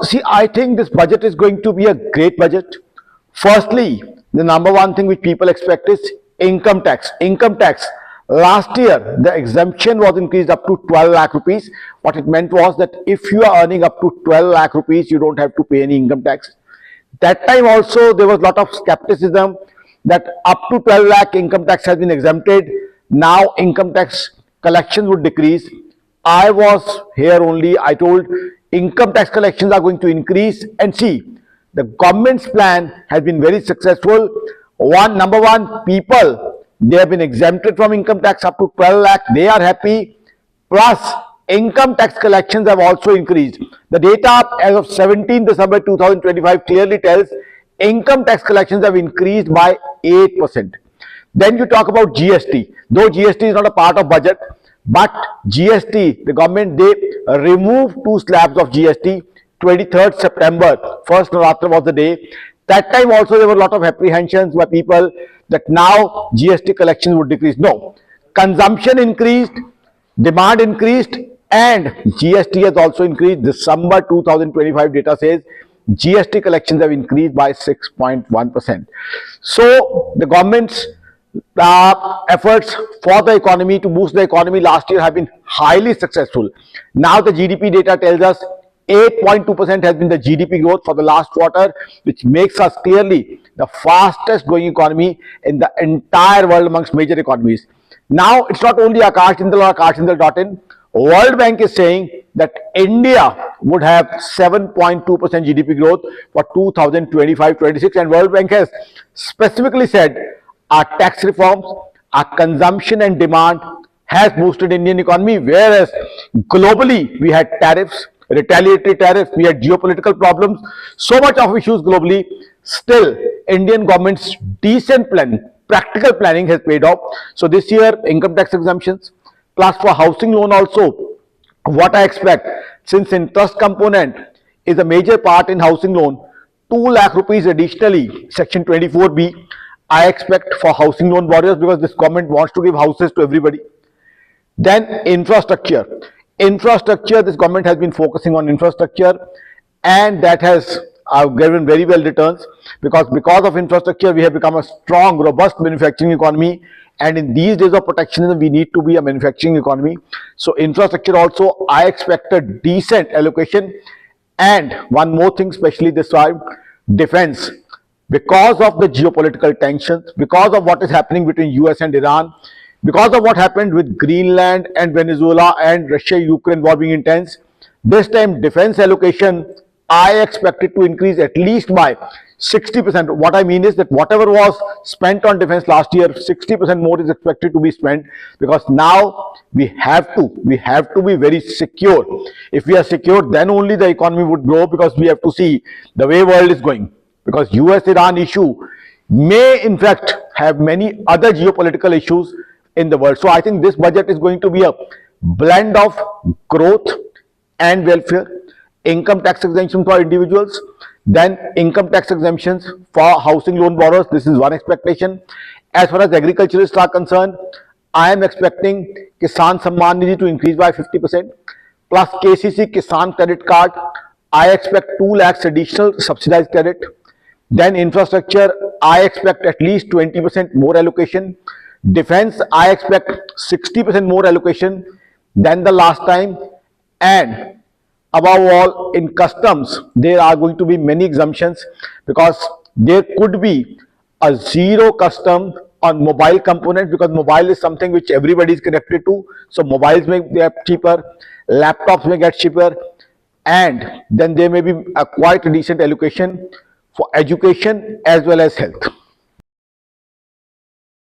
See, I think this budget is going to be a great budget. Firstly, the number one thing which people expect is income tax. Income tax. Last year, the exemption was increased up to 12 lakh rupees. What it meant was that if you are earning up to 12 lakh rupees, you don't have to pay any income tax. That time also, there was a lot of skepticism that up to 12 lakh income tax has been exempted. Now, income tax collections would decrease. I was here only, I told income tax collections are going to increase, and see, the government's plan has been very successful. Number one, people, they have been exempted from income tax up to 12 lakh, they are happy. Plus, income tax collections have also increased. The data as of 17 December 2025 clearly tells income tax collections have increased by 8%. Then you talk about GST. Though GST is not a part of budget, but GST, the government, they removed 2 slabs of GST. 23rd September, first Navratri was the day. That time also there were a lot of apprehensions by people that now GST collections would decrease. No, consumption increased, demand increased, and GST has also increased. December 2025 data says GST collections have increased by 6.1%. So the government's efforts for the economy, to boost the economy last year, have been highly successful. Now the GDP data tells us 8.2% has been the GDP growth for the last quarter, which makes us clearly the fastest growing economy in the entire world amongst major economies. Now it's not only Akash Jindal or akashjindal.in. World Bank is saying that India would have 7.2% GDP growth for 2025-26, and World Bank has specifically said our tax reforms, our consumption and demand has boosted Indian economy, whereas globally we had tariffs, retaliatory tariffs, we had geopolitical problems, so much of issues globally. Still, Indian government's decent planning, practical planning has paid off. So this year, income tax exemptions, plus for housing loan also, what I expect, since interest component is a major part in housing loan, 2 lakh rupees additionally, section 24B, I expect for housing loan borrowers, because this government wants to give houses to everybody. Then infrastructure. Infrastructure, this government has been focusing on infrastructure, and that has given very well returns, because of infrastructure we have become a strong, robust manufacturing economy, and in these days of protectionism we need to be a manufacturing economy. So infrastructure also I expect a decent allocation. And one more thing, especially this time, defense. Because of the geopolitical tensions, because of what is happening between US and Iran, because of what happened with Greenland and Venezuela and Russia-Ukraine war being intense, this time defense allocation I expect it to increase at least by 60%. What I mean is that whatever was spent on defense last year, 60% more is expected to be spent, because now we have to be very secure. If we are secure, then only the economy would grow, because we have to see the way world is going, because US-Iran issue may in fact have many other geopolitical issues in the world. So I think this budget is going to be a blend of growth and welfare. Income tax exemption for individuals, then income tax exemptions for housing loan borrowers. This is one expectation. As far as agriculturists are concerned, I am expecting Kisan Samman Nidhi to increase by 50%, plus KCC Kisan Credit Card, I expect 2 lakhs additional subsidized credit. Then infrastructure, I expect at least 20% more allocation. Defense, I expect 60% more allocation than the last time. And above all, in customs, there are going to be many exemptions, because there could be a zero custom on mobile component, because mobile is something which everybody is connected to. So mobiles may get cheaper, laptops may get cheaper, and then there may be a quite decent allocation for education as well as health.